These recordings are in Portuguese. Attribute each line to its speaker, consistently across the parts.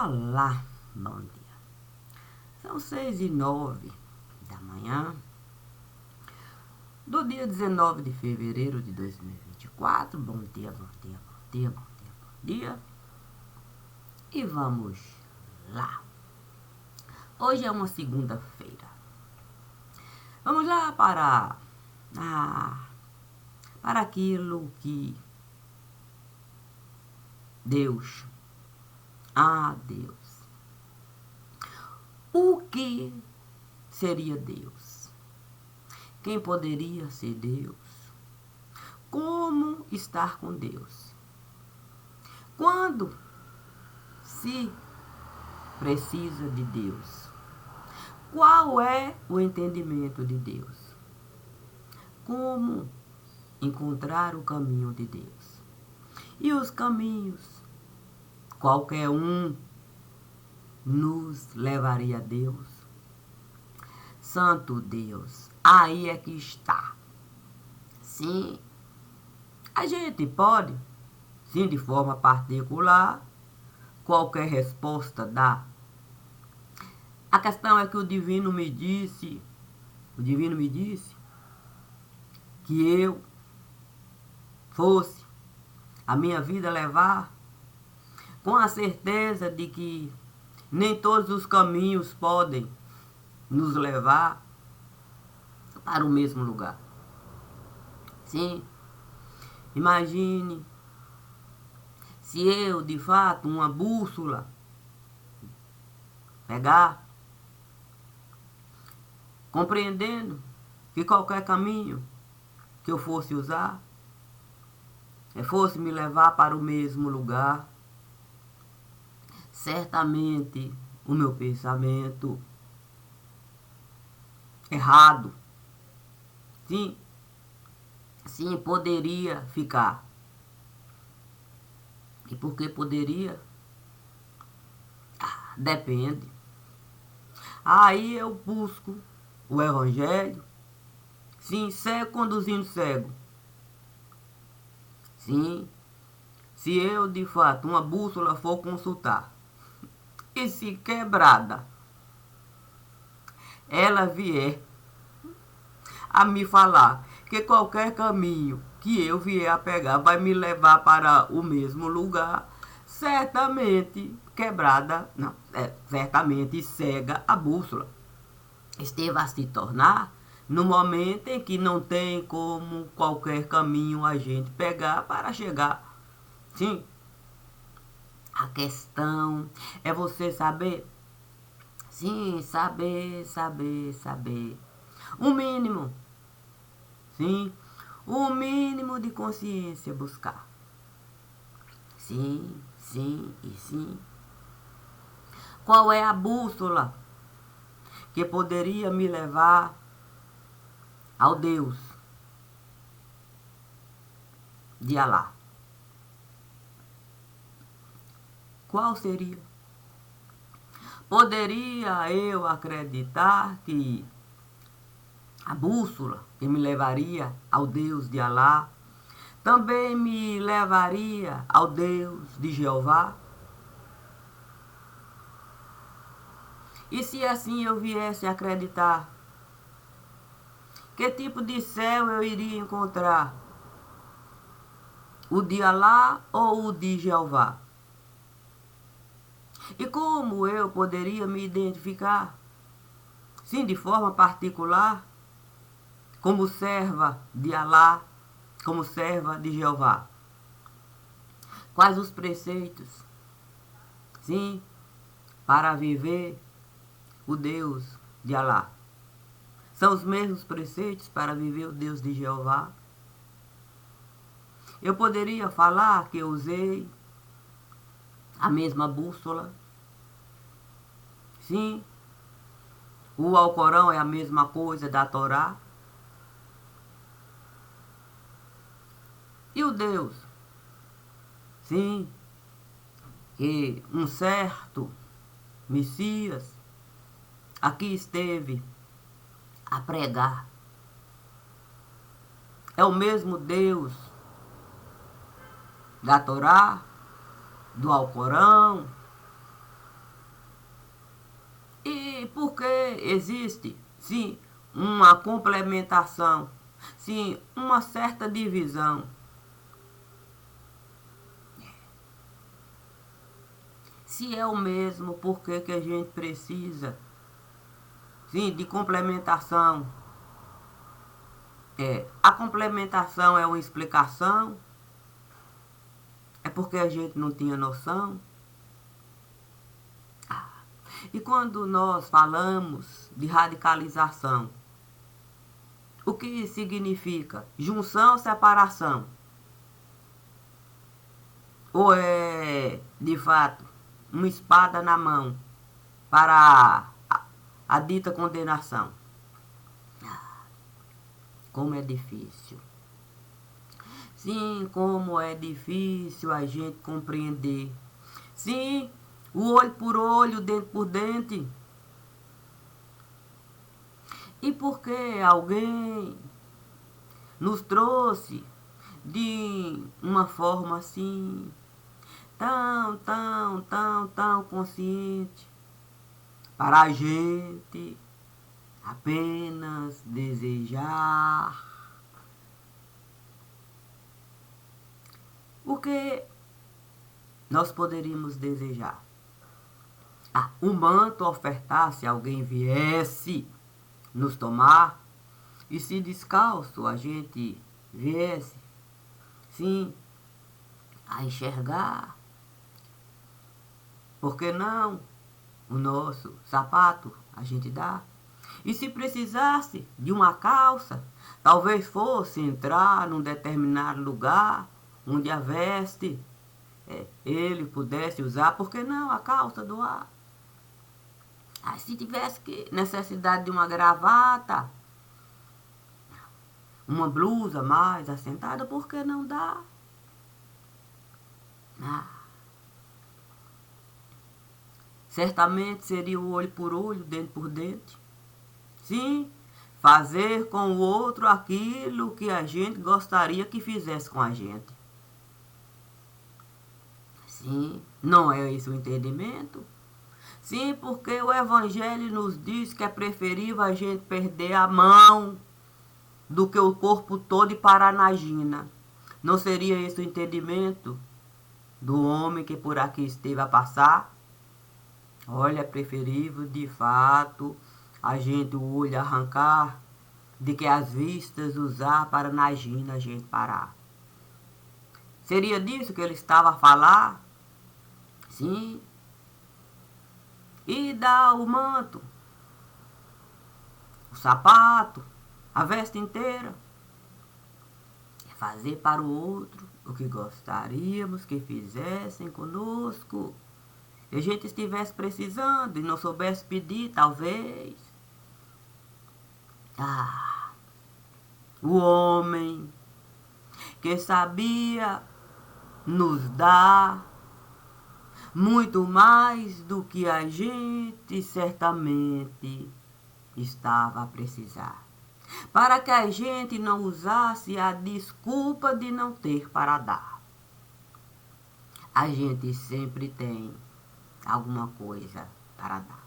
Speaker 1: Olá, bom dia. São 6h09 da manhã do dia 19 de fevereiro de 2024. Bom dia, bom dia, bom dia, bom dia, bom dia. E vamos lá. Hoje é uma segunda-feira. Vamos lá para aquilo que Deus. Deus. O que seria Deus? Quem poderia ser Deus? Como estar com Deus? Quando se precisa de Deus? Qual é o entendimento de Deus? Como encontrar o caminho de Deus? E os caminhos, qualquer um nos levaria a Deus. Santo Deus, aí é que está. Sim, a gente pode, sim, de forma particular, qualquer resposta dar. A questão é que o Divino me disse que eu fosse a minha vida levar com a certeza de que nem todos os caminhos podem nos levar para o mesmo lugar. Sim, imagine se eu, de fato, uma bússola, pegar, compreendendo que qualquer caminho que eu fosse usar, fosse me levar para o mesmo lugar, certamente o meu pensamento errado, sim, poderia ficar. E por que poderia? Depende. Aí eu busco o Evangelho, sim, cego conduzindo cego. Sim, se eu de fato uma bússola for consultar, e se quebrada ela vier a me falar que qualquer caminho que eu vier a pegar vai me levar para o mesmo lugar, certamente quebrada, não, certamente cega a bússola esteve a se tornar no momento em que não tem como qualquer caminho a gente pegar para chegar. Sim, a questão é você saber. Sim, saber. O mínimo. Sim, o mínimo de consciência buscar. Sim. Qual é a bússola que poderia me levar ao Deus de Alá? Qual seria? Poderia eu acreditar que a bússola que me levaria ao Deus de Alá também me levaria ao Deus de Jeová? E se assim eu viesse a acreditar, que tipo de céu eu iria encontrar? O de Alá ou o de Jeová? E como eu poderia me identificar, sim, de forma particular, como serva de Alá, como serva de Jeová? Quais os preceitos, sim, para viver o Deus de Alá? São os mesmos preceitos para viver o Deus de Jeová? Eu poderia falar que eu usei a mesma bússola? Sim, o Alcorão é a mesma coisa da Torá? E o Deus? Sim, que um certo Messias aqui esteve a pregar. É o mesmo Deus da Torá, do Alcorão, Sim, porque existe, sim, uma complementação, sim, uma certa divisão. Se é o mesmo, por que que a gente precisa, sim, de complementação? A complementação é uma explicação, é porque a gente não tinha noção. E quando nós falamos de radicalização, o que significa? Junção ou separação? Ou é, de fato, uma espada na mão para a dita condenação? Como é difícil. Sim, como é difícil a gente compreender. Sim, o olho por olho, dente por dente. E porque alguém nos trouxe de uma forma assim, tão consciente, para a gente apenas desejar o que nós poderíamos desejar. Um manto ofertar se alguém viesse nos tomar, e se descalço a gente viesse, sim, a enxergar, por que não o nosso sapato a gente dá? E se precisasse de uma calça, talvez fosse entrar num determinado lugar onde a veste ele pudesse usar, por que não a calça doar? Se tivesse necessidade de uma gravata, uma blusa mais assentada, por que não dá? Certamente seria o olho por olho, dente por dente. Sim, fazer com o outro aquilo que a gente gostaria que fizesse com a gente. Sim, não é esse o entendimento? Sim, porque o Evangelho nos diz que é preferível a gente perder a mão do que o corpo todo e parar na gina. Não seria esse o entendimento do homem que por aqui esteve a passar? Olha, é preferível de fato a gente o olho arrancar de que as vistas usar para na gina a gente parar. Seria disso que ele estava a falar? Sim. E dá o manto, o sapato, a veste inteira. É fazer para o outro o que gostaríamos que fizessem conosco. Se a gente estivesse precisando e não soubesse pedir, talvez. O homem que sabia nos dar muito mais do que a gente certamente estava a precisar, para que a gente não usasse a desculpa de não ter para dar. A gente sempre tem alguma coisa para dar,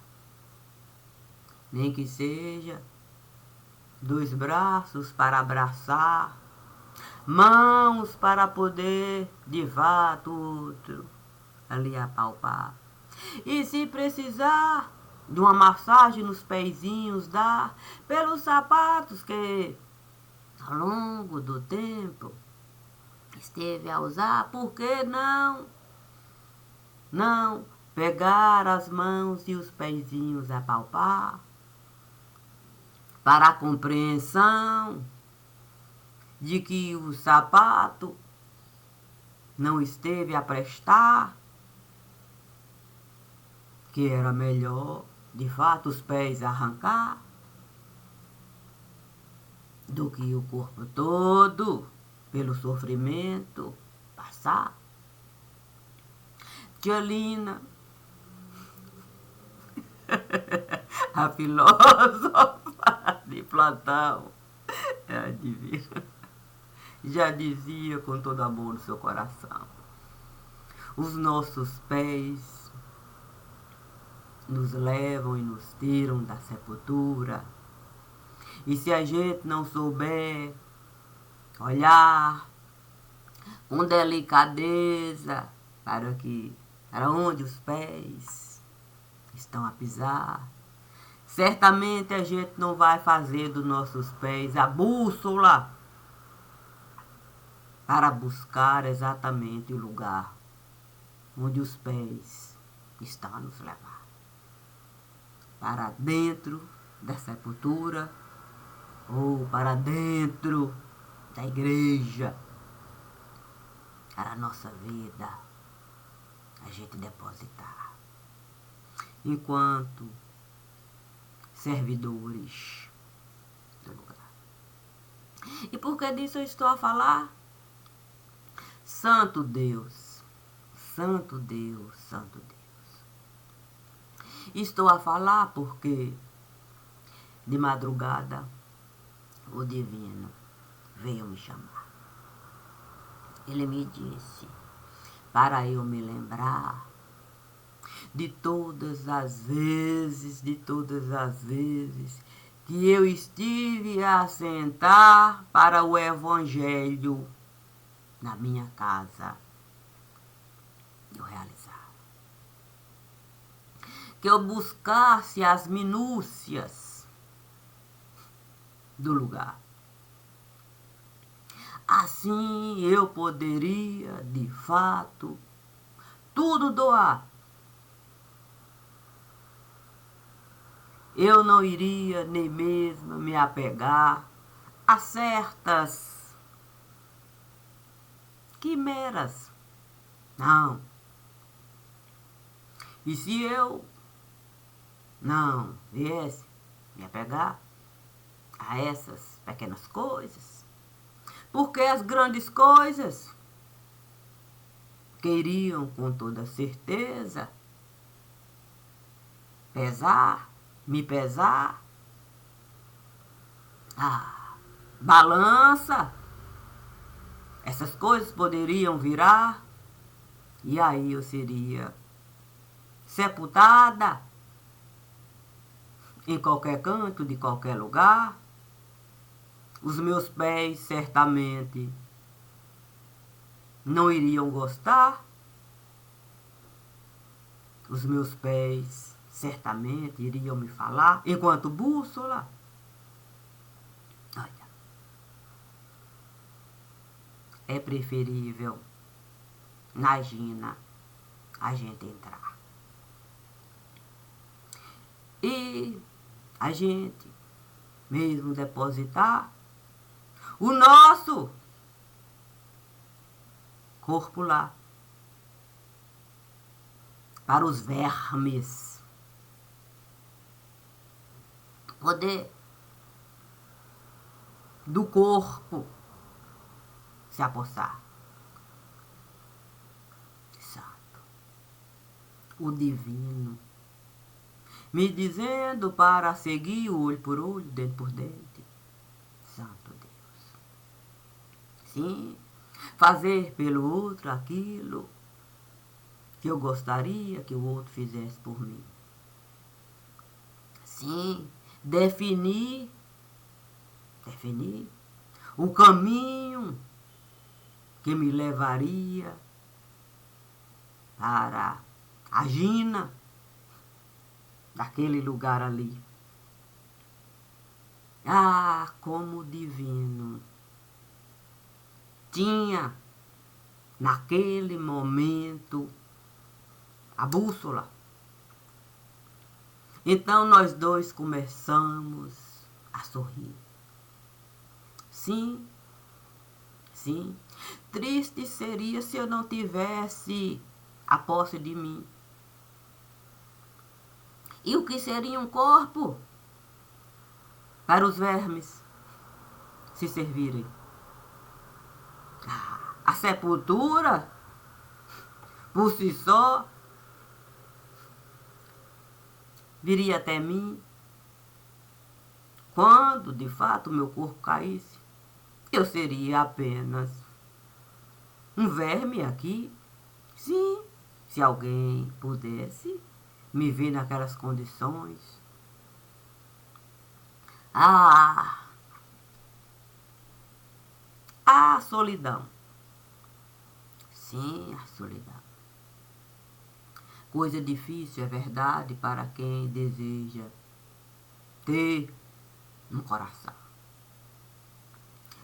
Speaker 1: nem que seja 2 braços para abraçar, mãos para poder de fato outro ali apalpar. E se precisar de uma massagem nos pezinhos, dá pelos sapatos que ao longo do tempo esteve a usar, por que não? Não pegar as mãos e os pezinhos a palpar para a compreensão de que o sapato não esteve a prestar, que era melhor, de fato, os pés arrancar, do que o corpo todo, pelo sofrimento, passar. Tia Lina, a filósofa de Platão, já dizia com todo amor no seu coração: os nossos pés nos levam e nos tiram da sepultura. E se a gente não souber olhar com delicadeza para onde os pés estão a pisar, certamente a gente não vai fazer dos nossos pés a bússola para buscar exatamente o lugar onde os pés estão a nos levar. Para dentro da sepultura ou para dentro da igreja, para a nossa vida a gente depositar. Enquanto servidores do lugar. E por que disso eu estou a falar? Santo Deus, Santo Deus, Santo Deus. Estou a falar porque de madrugada o divino veio me chamar. Ele me disse para eu me lembrar de todas as vezes que eu estive a sentar para o evangelho na minha casa, eu realizar. Que eu buscasse as minúcias do lugar. Assim eu poderia, de fato, tudo doar. Eu não iria nem mesmo me apegar a certas quimeras. Não. E se eu não viesse me apegar a essas pequenas coisas, porque as grandes coisas queriam com toda certeza me pesar, balança, essas coisas poderiam virar, e aí eu seria sepultada em qualquer canto, de qualquer lugar. Os meus pés certamente não iriam gostar. Os meus pés certamente iriam me falar, enquanto bússola. Olha, é preferível na Gina a gente entrar. E a gente mesmo depositar o nosso corpo lá para os vermes poder do corpo se apossar. Santo, o divino me dizendo para seguir olho por olho, dente por dente. Santo Deus. Sim, fazer pelo outro aquilo que eu gostaria que o outro fizesse por mim. Sim, definir o caminho que me levaria para a Gina, daquele lugar ali. Como o divino tinha naquele momento a bússola. Então nós dois começamos a sorrir. Sim, sim. Triste seria se eu não tivesse a posse de mim. E o que seria um corpo para os vermes se servirem? A sepultura, por si só, viria até mim. Quando, de fato, meu corpo caísse, eu seria apenas um verme aqui. Sim, se alguém pudesse me ver naquelas condições. A solidão. Sim, a solidão. Coisa difícil, é verdade, para quem deseja ter um coração.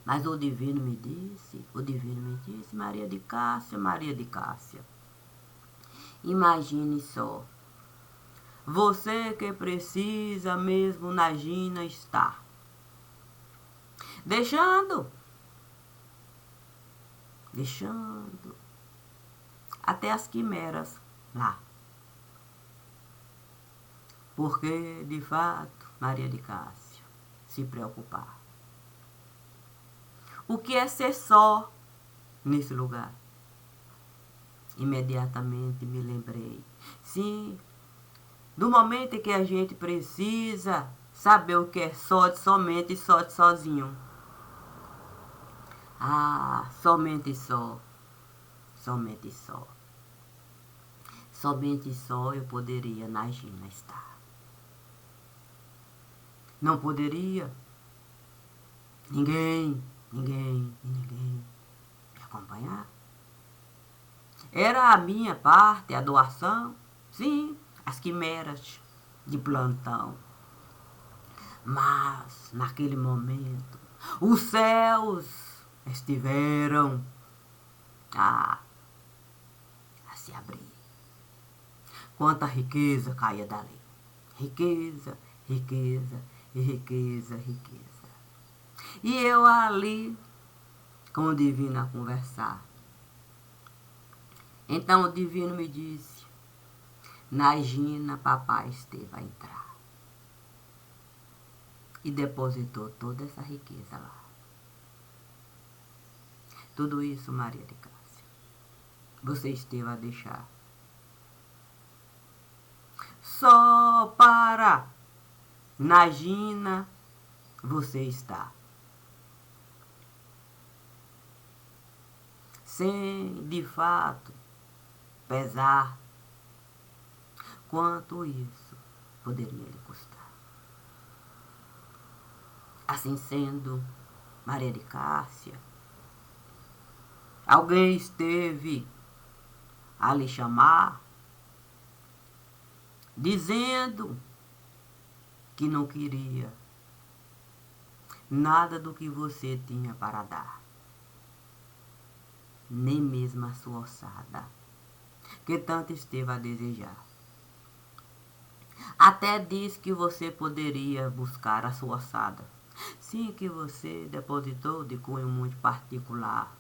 Speaker 1: Mas o divino me disse, Maria de Cássia, imagine só, você que precisa mesmo na Gina estar, deixando até as quimeras lá. Porque, de fato, Maria de Cássia, se preocupar. O que é ser só nesse lugar? Imediatamente me lembrei. Sim, do momento em que a gente precisa saber o que é só de somente e só de sozinho. Ah, somente só. Somente só. Somente só eu poderia na Gina estar. Não poderia ninguém me acompanhar. Era a minha parte, a doação, sim, as quimeras de plantão. Mas, naquele momento, os céus estiveram a se abrir. Quanta riqueza caía dali. Riqueza, riqueza e riqueza, riqueza. E eu ali com o divino a conversar. Então o divino me disse, na Gina papai esteve a entrar. E depositou toda essa riqueza lá. Tudo isso, Maria de Cássia, você esteve a deixar. Só para na Gina você está. Sem, de fato, pesar quanto isso poderia lhe custar. Assim sendo, Maria de Cássia, alguém esteve a lhe chamar, dizendo que não queria nada do que você tinha para dar, nem mesmo a sua ossada, que tanto esteve a desejar. Até disse que você poderia buscar a sua ossada, sim, que você depositou de cunho muito particular.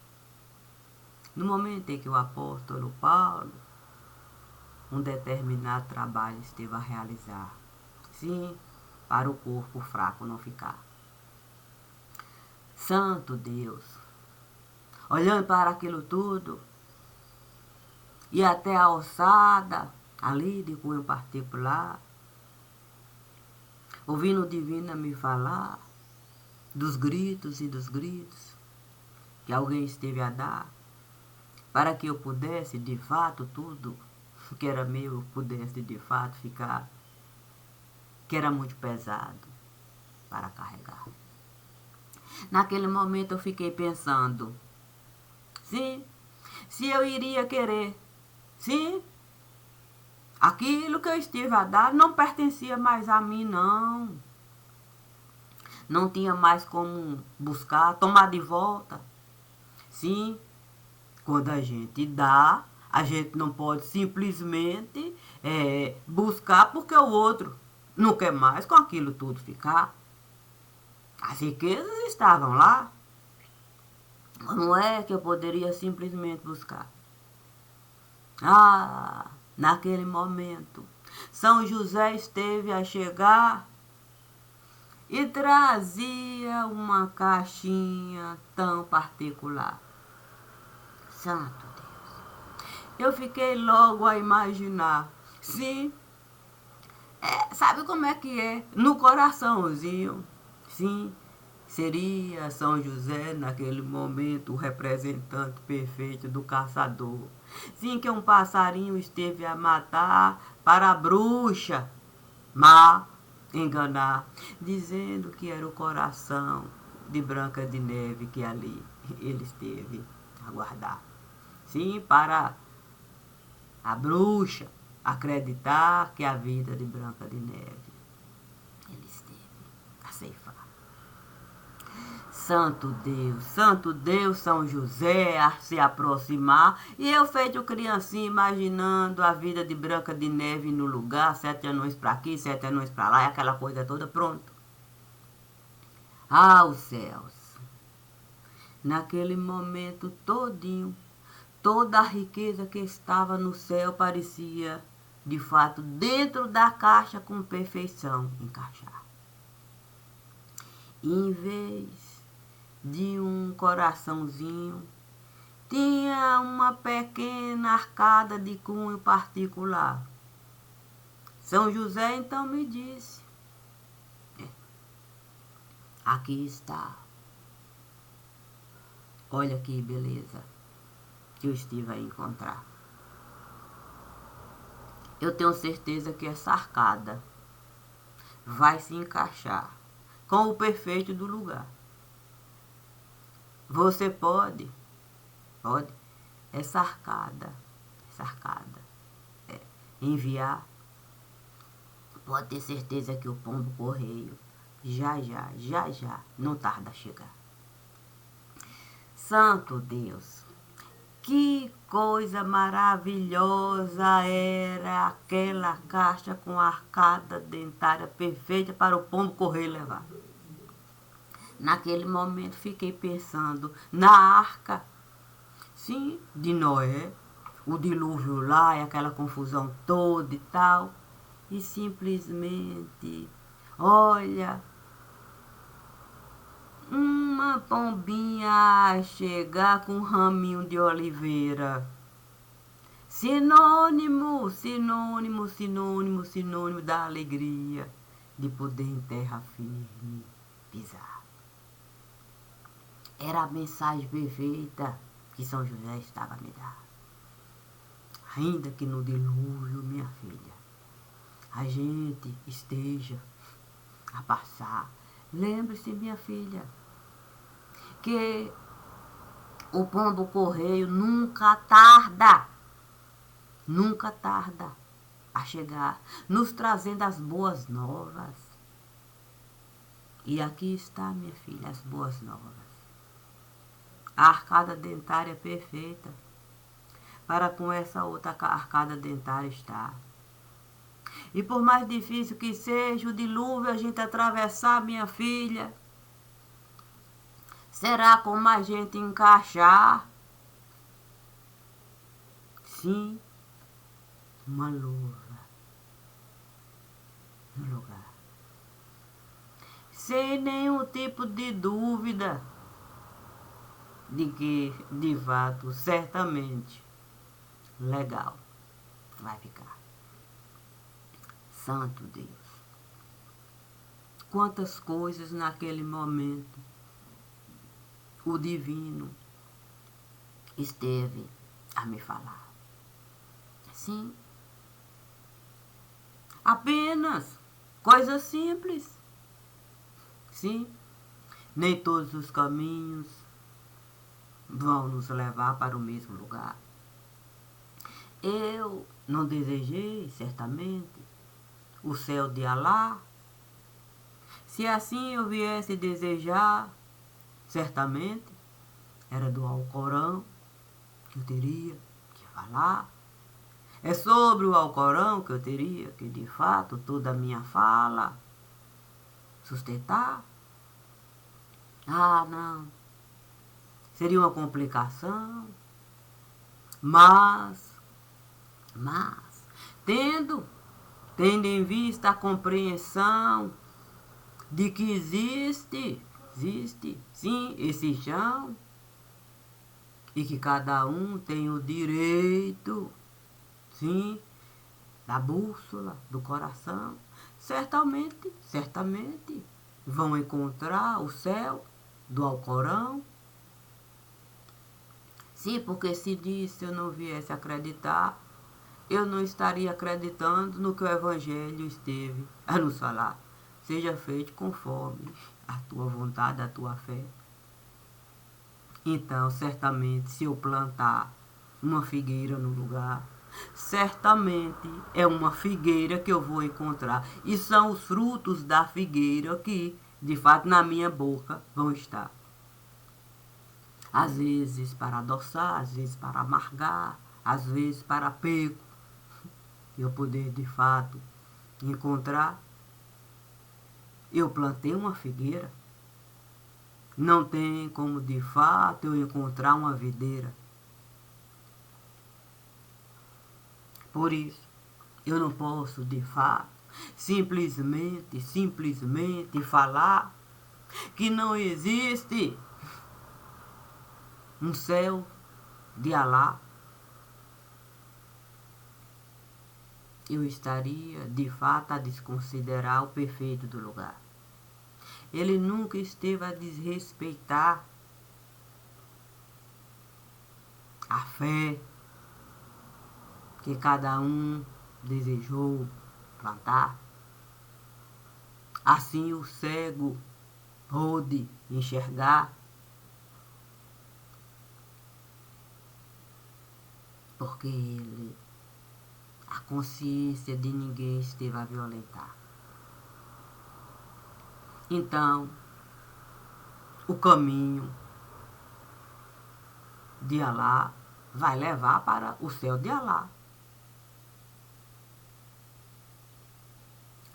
Speaker 1: No momento em que o apóstolo Paulo, um determinado trabalho esteve a realizar, sim, para o corpo fraco não ficar. Santo Deus, olhando para aquilo tudo, e até a ossada, ali de cunho particular, ouvindo o divino me falar dos gritos e dos gritos que alguém esteve a dar, para que eu pudesse, de fato, tudo que era meu, pudesse, de fato, ficar, que era muito pesado para carregar. Naquele momento eu fiquei pensando, sim, se eu iria querer, sim, aquilo que eu estive a dar não pertencia mais a mim, não. Não tinha mais como buscar, tomar de volta. Sim, quando a gente dá, a gente não pode simplesmente buscar porque o outro não quer mais com aquilo tudo ficar. As riquezas estavam lá. Não é que eu poderia simplesmente buscar. Ah, naquele momento, São José esteve a chegar e trazia uma caixinha tão particular. Santo Deus. Eu fiquei logo a imaginar. Sim, sabe como é que é? No coraçãozinho. Sim, seria São José naquele momento o representante perfeito do caçador. Sim, que um passarinho esteve a matar para a bruxa má enganar, dizendo que era o coração de Branca de Neve que ali ele esteve a guardar. Sim, para a bruxa acreditar que a vida de Branca de Neve ele esteve a ceifar. Santo Deus, São José a se aproximar. E eu feito criancinha imaginando a vida de Branca de Neve no lugar, 7 anões para aqui, 7 anões para lá, e aquela coisa toda, pronto. Ah, os céus! Naquele momento todinho, toda a riqueza que estava no céu parecia, de fato, dentro da caixa com perfeição encaixar. Em vez de um coraçãozinho, tinha uma pequena arcada de cunho particular. São José então me disse: aqui está. Olha que beleza que eu estive a encontrar. Eu tenho certeza que essa arcada vai se encaixar com o perfeito do lugar. Você pode, essa arcada, enviar. Pode ter certeza que o pombo correio já, não tarda a chegar. Santo Deus, que coisa maravilhosa era aquela caixa com a arcada dentária perfeita para o pombo correio levar. Naquele momento fiquei pensando na arca, sim, de Noé, o dilúvio lá e aquela confusão toda e tal. E simplesmente, olha, uma pombinha a chegar com um raminho de oliveira. Sinônimo da alegria de poder em terra firme pisar. Era a mensagem perfeita que São José estava a me dar. Ainda que no dilúvio, minha filha, a gente esteja a passar. Lembre-se, minha filha, que o pombo correio nunca tarda a chegar, nos trazendo as boas novas. E aqui está, minha filha, as boas novas. A arcada dentária perfeita para com essa outra arcada dentária estar. E por mais difícil que seja o dilúvio a gente atravessar, minha filha, será como a gente encaixar, sim, uma luva no lugar. Sem nenhum tipo de dúvida de que, de fato, certamente, legal vai ficar. Santo Deus. Quantas coisas naquele momento o divino esteve a me falar. Sim. Apenas coisas simples. Sim. Nem todos os caminhos vão nos levar para o mesmo lugar. Eu não desejei, certamente, o céu de Alá. Se assim eu viesse desejar, certamente, era do Alcorão que eu teria que falar. É sobre o Alcorão que eu teria que, de fato, toda a minha fala sustentar. Ah, não. Seria uma complicação. Mas, tendo em vista a compreensão de que existe, sim, esse chão, e que cada um tem o direito, sim, da bússola, do coração, certamente, vão encontrar o céu do Alcorão. Sim, porque se disso eu não viesse acreditar, eu não estaria acreditando no que o Evangelho esteve a nos falar. Seja feito conforme a tua vontade, a tua fé. Então, certamente, se eu plantar uma figueira no lugar, certamente é uma figueira que eu vou encontrar. E são os frutos da figueira que, de fato, na minha boca vão estar. Às vezes para adoçar, às vezes para amargar, às vezes para peco. Eu poder, de fato, encontrar. Eu plantei uma figueira. Não tem como, de fato, eu encontrar uma videira. Por isso, eu não posso, de fato, simplesmente falar que não existe um céu de Alá. Eu estaria, de fato, a desconsiderar o perfeito do lugar. Ele nunca esteve a desrespeitar a fé que cada um desejou plantar. Assim o cego pôde enxergar, porque a consciência de ninguém esteve a violentar. Então, o caminho de Alá vai levar para o céu de Alá.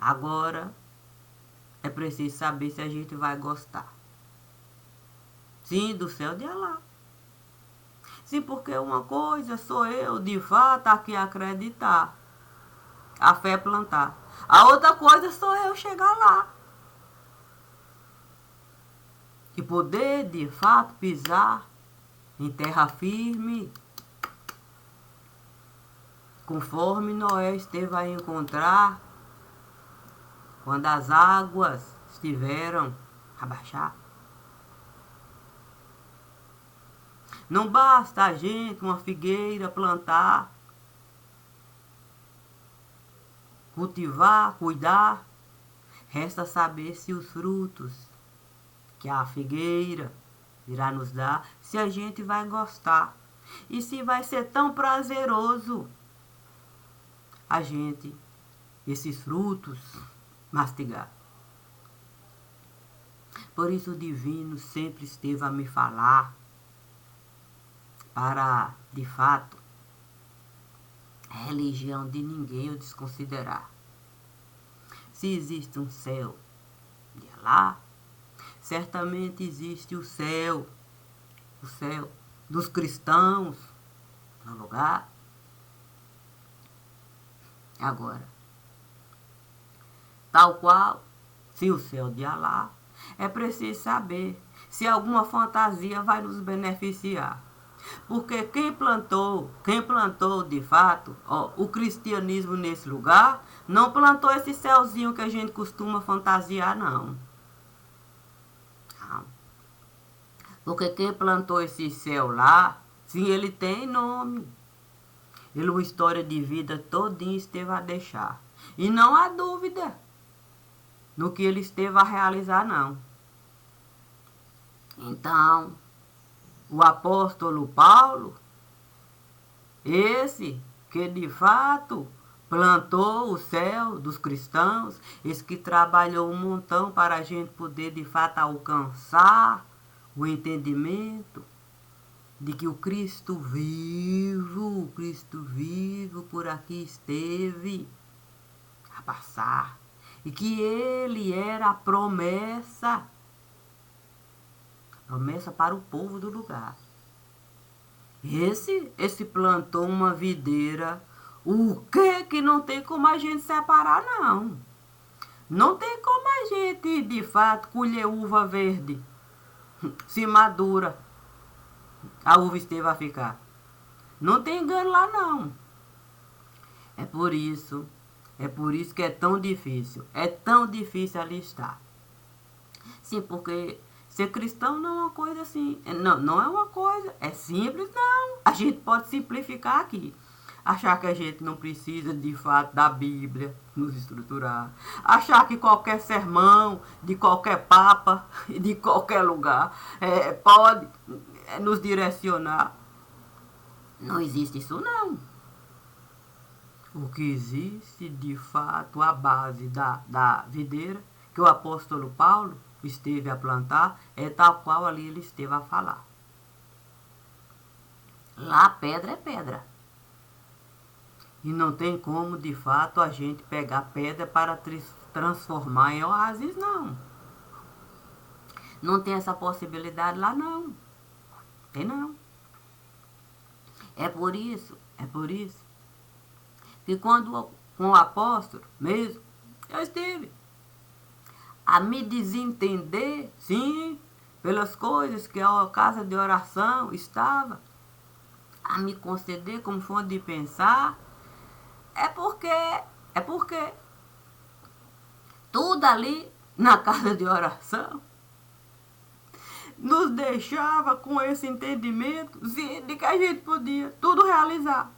Speaker 1: Agora, é preciso saber se a gente vai gostar. Sim, do céu de Alá. Sim, porque uma coisa sou eu, de fato, aqui acreditar. A fé é plantar. A outra coisa sou eu chegar lá. E poder, de fato, pisar em terra firme, conforme Noé esteve a encontrar quando as águas estiveram a baixar. Não basta a gente, uma figueira, plantar, cultivar, cuidar. Resta saber se os frutos que a figueira irá nos dar, se a gente vai gostar. E se vai ser tão prazeroso a gente, esses frutos, mastigar. Por isso o divino sempre esteve a me falar para, de fato, a religião de ninguém eu desconsiderar. Se existe um céu de Alá, certamente existe o céu dos cristãos no lugar. Agora, tal qual, se o céu de Alá, é preciso saber se alguma fantasia vai nos beneficiar. Porque quem plantou de fato o cristianismo nesse lugar, não plantou esse céuzinho que a gente costuma fantasiar, não. Porque quem plantou esse céu lá, sim, ele tem nome. Ele uma história de vida todinha esteve a deixar. E não há dúvida no que ele esteve a realizar, não. Então, o apóstolo Paulo, esse que de fato plantou o céu dos cristãos, esse que trabalhou um montão para a gente poder de fato alcançar o entendimento de que o Cristo vivo por aqui esteve a passar e que ele era a promessa para o povo do lugar. Esse plantou uma videira, o que não tem como a gente separar, não. Não tem como a gente, de fato, colher uva verde. Se madura, a uva esteve a ficar. Não tem engano lá, não. É por isso que é tão difícil ali estar. Sim, porque Ser cristão não é uma coisa assim. Não é uma coisa. É simples, não. A gente pode simplificar aqui. Achar que a gente não precisa, de fato, da Bíblia nos estruturar. Achar que qualquer sermão, de qualquer papa, de qualquer lugar, pode nos direcionar. Não existe isso, não. O que existe, de fato, a base da videira, que o apóstolo Paulo esteve a plantar, é tal qual ali ele esteve a falar. Lá pedra é pedra. E não tem como, de fato, a gente pegar pedra para transformar em oásis, não. Não tem essa possibilidade lá, não. Tem não. É por isso que quando com o apóstolo mesmo, eu estive a me desentender, sim, pelas coisas que a casa de oração estava a me conceder como fonte de pensar, é porque tudo ali na casa de oração nos deixava com esse entendimento de que a gente podia tudo realizar.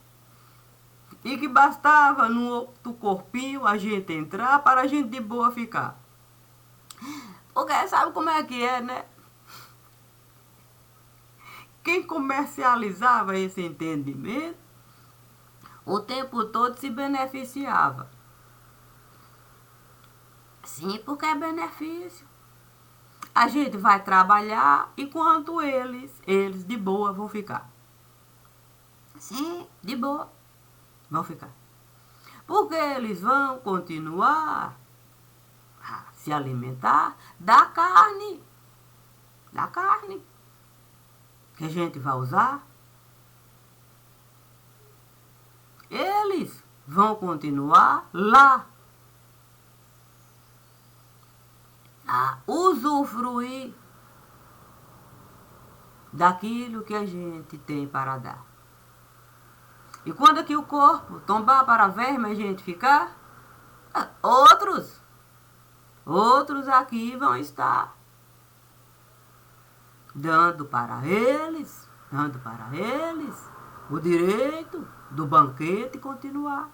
Speaker 1: E que bastava no outro corpinho a gente entrar para a gente de boa ficar. Porque sabe como é que é, né? Quem comercializava esse entendimento, o tempo todo se beneficiava. Sim, porque é benefício. A gente vai trabalhar enquanto eles de boa vão ficar. Sim, de boa vão ficar. Porque eles vão continuar a se alimentar da carne. Da carne que a gente vai usar. Eles vão continuar lá a usufruir daquilo que a gente tem para dar. E quando aqui o corpo tombar para verme a gente ficar, outros aqui vão estar dando para eles o direito do banquete continuar.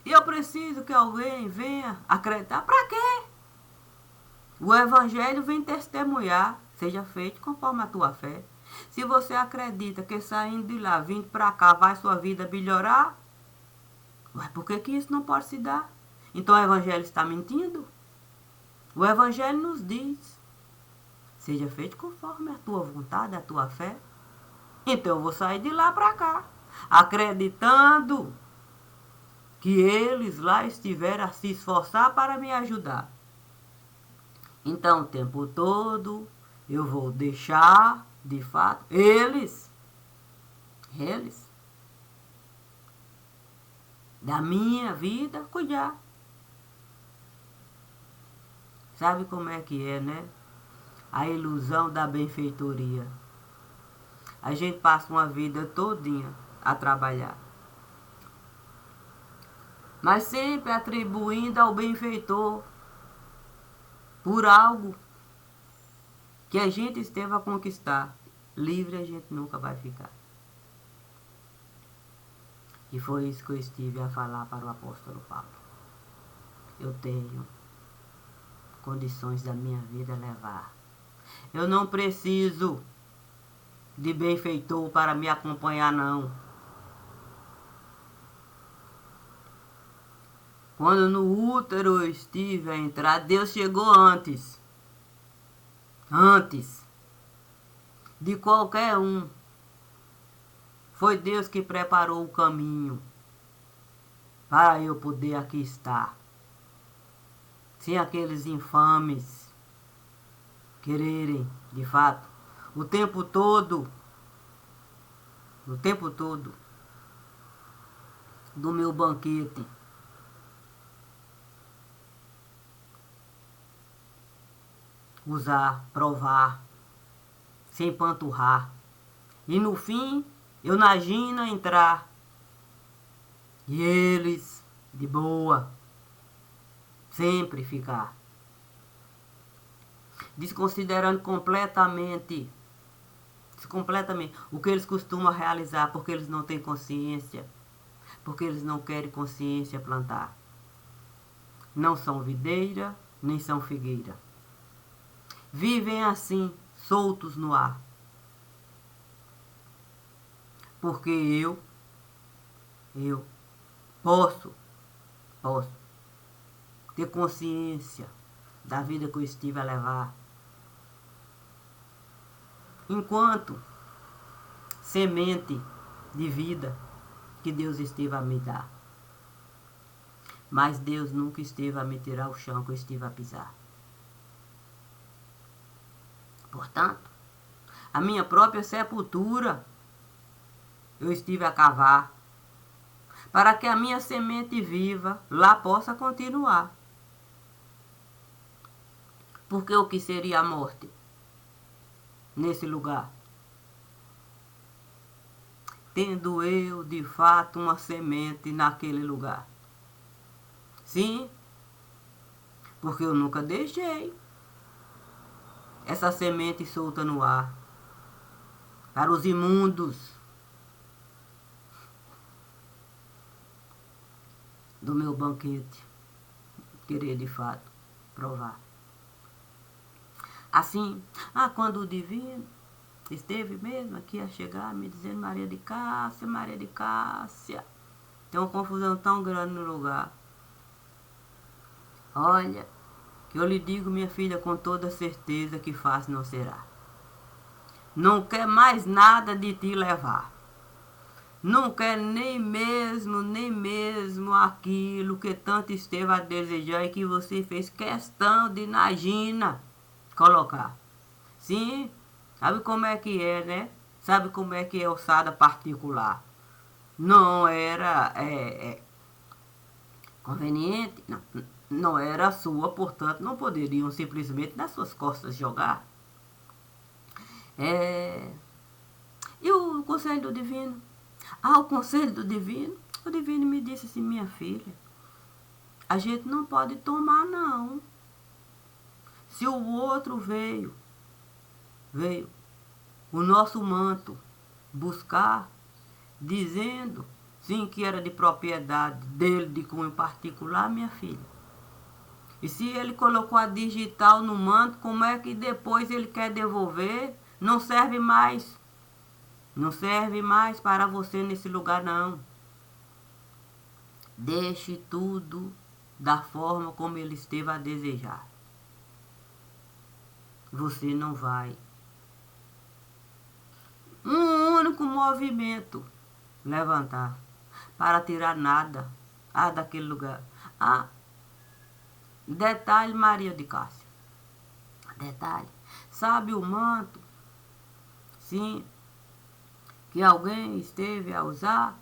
Speaker 1: E eu preciso que alguém venha acreditar. Para quê? O evangelho vem testemunhar. Seja feito conforme a tua fé. Se você acredita que saindo de lá, vindo para cá, vai sua vida melhorar, por que isso não pode se dar? Então o evangelho está mentindo? O evangelho nos diz: seja feito conforme a tua vontade, a tua fé. Então eu vou sair de lá para cá, acreditando que eles lá estiveram a se esforçar para me ajudar. Então o tempo todo eu vou deixar, de fato, eles, da minha vida, cuidar. Sabe como é que é, né? A ilusão da benfeitoria. A gente passa uma vida todinha a trabalhar, mas sempre atribuindo ao benfeitor por algo que a gente esteve a conquistar. Livre a gente nunca vai ficar. E foi isso que eu estive a falar para o apóstolo Paulo. Eu tenho condições da minha vida levar. Eu não preciso de benfeitor para me acompanhar, não. Quando no útero eu estive a entrar, Deus chegou antes de qualquer um. Foi Deus que preparou o caminho para eu poder aqui estar. Sem aqueles infames quererem, de fato, o tempo todo do meu banquete, usar, provar, sem panturrar. E no fim, eu na Gina entrar. E eles, de boa, sempre ficar. Desconsiderando completamente o que eles costumam realizar, porque eles não têm consciência, porque eles não querem consciência plantar. Não são videira, nem são figueira. Vivem assim, soltos no ar. Porque eu posso ter consciência da vida que eu estive a levar. Enquanto semente de vida que Deus esteve a me dar. Mas Deus nunca esteve a me tirar o chão que eu estive a pisar. Portanto, a minha própria sepultura eu estive a cavar, para que a minha semente viva lá possa continuar. Porque o que seria a morte nesse lugar? Tendo eu, de fato, uma semente naquele lugar. Sim, porque eu nunca deixei essa semente solta no ar para os imundos do meu banquete querer de fato provar. Assim, quando o divino esteve mesmo aqui a chegar me dizendo: Maria de Cássia, tem uma confusão tão grande no lugar. Olha, que eu lhe digo, minha filha, com toda certeza que fácil não será. Não quer mais nada de te levar. Não quer nem mesmo aquilo que tanto esteve a desejar e que você fez questão de na Gina colocar. Sim, sabe como é que é, né? Sabe como é que é ossada particular. Não era conveniente, não era sua, portanto não poderiam simplesmente nas suas costas jogar. E o conselho do divino? O conselho do divino? O divino me disse assim: minha filha, a gente não pode tomar não. Se o outro veio o nosso manto buscar, dizendo sim que era de propriedade dele, de cunho particular, minha filha. E se ele colocou a digital no manto, como é que depois ele quer devolver? Não serve mais. Não serve mais para você nesse lugar, não. Deixe tudo da forma como ele esteve a desejar. Você não vai. Um único movimento levantar para tirar nada daquele lugar. Detalhe, Maria de Cássia. Detalhe. Sabe o manto? Sim. Que alguém esteve a usar?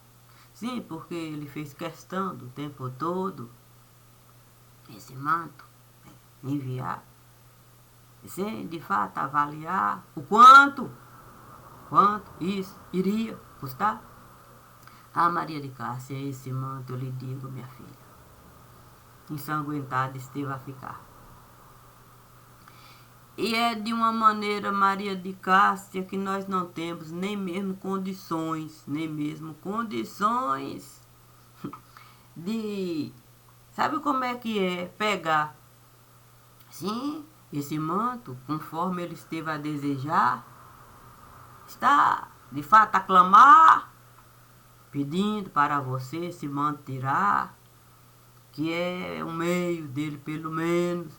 Speaker 1: Sim, porque ele fez questão do tempo todo esse manto enviar. Sem, de fato, avaliar o quanto isso iria custar. Maria de Cássia, esse manto, eu lhe digo, minha filha, ensanguentada esteve a ficar. E é de uma maneira, Maria de Cássia, que nós não temos nem mesmo condições de... Sabe como é que é? Pegar, sim, esse manto, conforme ele esteve a desejar, está, de fato, a clamar, pedindo para você esse manto tirar, que é um meio dele, pelo menos,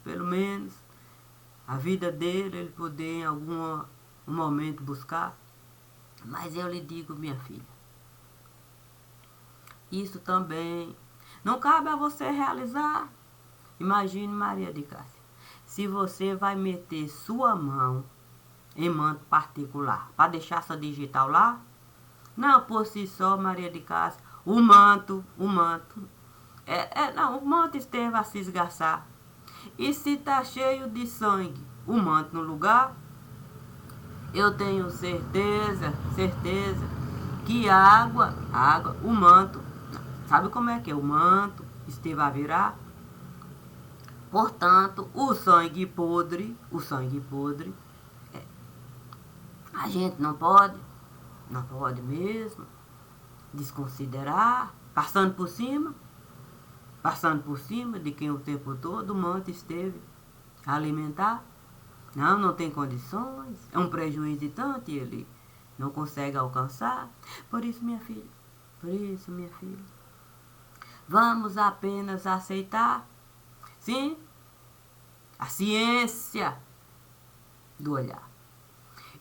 Speaker 1: a vida dele, ele poder em algum momento buscar. Mas eu lhe digo, minha filha, isso também não cabe a você realizar. Imagine, Maria de Cássia, se você vai meter sua mão em manto particular, para deixar essa digital lá? Não, por si só, Maria de Cássia, o manto, o manto esteve a se esgarçar. E se está cheio de sangue o manto no lugar, eu tenho certeza que o manto, sabe como é que é? O manto esteve a virar. Portanto, o sangue podre, a gente não pode mesmo desconsiderar, passando por cima de quem o tempo todo o manto esteve a alimentar. Não tem condições, é um prejuízo e tanto e ele não consegue alcançar. Por isso, minha filha, vamos apenas aceitar, sim, a ciência do olhar.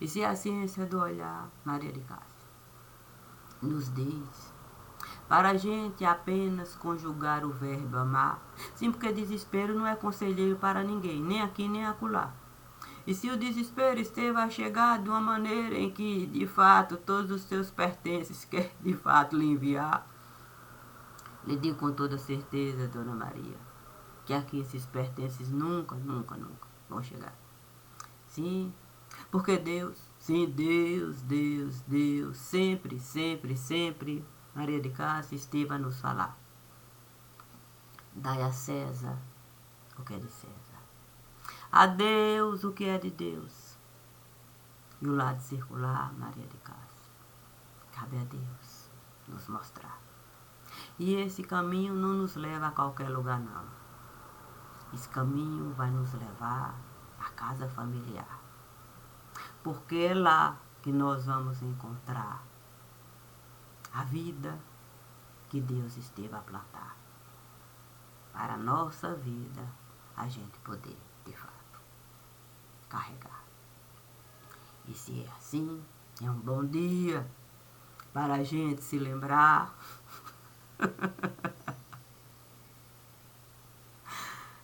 Speaker 1: E se a ciência do olhar, Maria de Cássia, nos diz para a gente apenas conjugar o verbo amar, sim, porque desespero não é conselheiro para ninguém, nem aqui nem acolá. E se o desespero esteve a chegar de uma maneira em que, de fato, todos os seus pertences quer, de fato, lhe enviar, lhe digo com toda certeza, Dona Maria, que aqui esses pertences nunca vão chegar. Sim, porque Deus, sempre, Maria de Cássia esteve a nos falar. Dai a César o que é de César. A Deus o que é de Deus. E o lado circular, Maria de Cássia, cabe a Deus nos mostrar. E esse caminho não nos leva a qualquer lugar, não. Esse caminho vai nos levar à casa familiar. Porque é lá que nós vamos encontrar a vida que Deus esteve a plantar. Para a nossa vida, a gente poder, de fato, carregar. E se é assim, é um bom dia para a gente se lembrar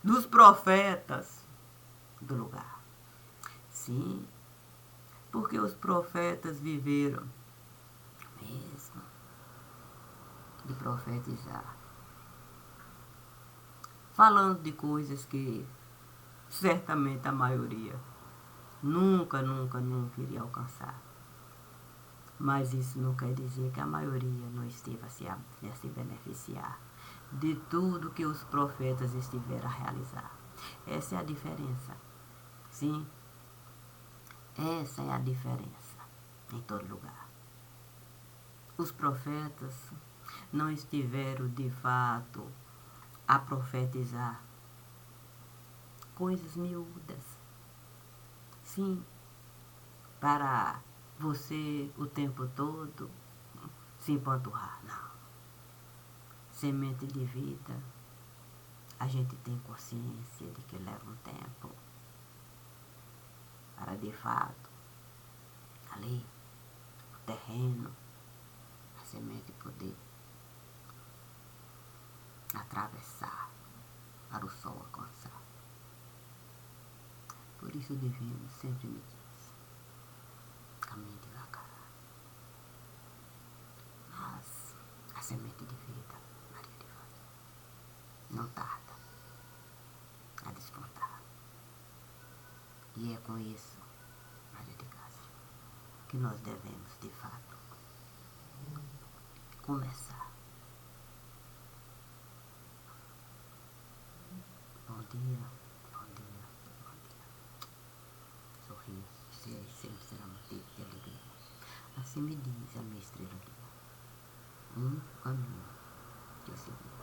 Speaker 1: dos profetas do lugar. Sim, porque os profetas viveram mesmo de profetizar, falando de coisas que certamente a maioria nunca iria alcançar. Mas isso não quer dizer que a maioria não esteve a se beneficiar de tudo que os profetas estiveram a realizar. Essa é a diferença. Sim, essa é a diferença em todo lugar. Os profetas não estiveram de fato a profetizar coisas miúdas. Sim, para você o tempo todo se empanturrar. Não. Semente de vida, a gente tem consciência de que leva um tempo para de fato ali o terreno, a semente poder atravessar para o sol alcançar. Por isso o divino sempre me diz, caminhe devagar. Mas a semente de vida, Maria de Cássia, não tarda a despontar. E é com isso, Maria de Cássia, que nós devemos, de fato, começar. Bom dia. Sorrir, sempre será motivo de alegria. Assim me diz a minha estrela guia. Um caminho que eu segui.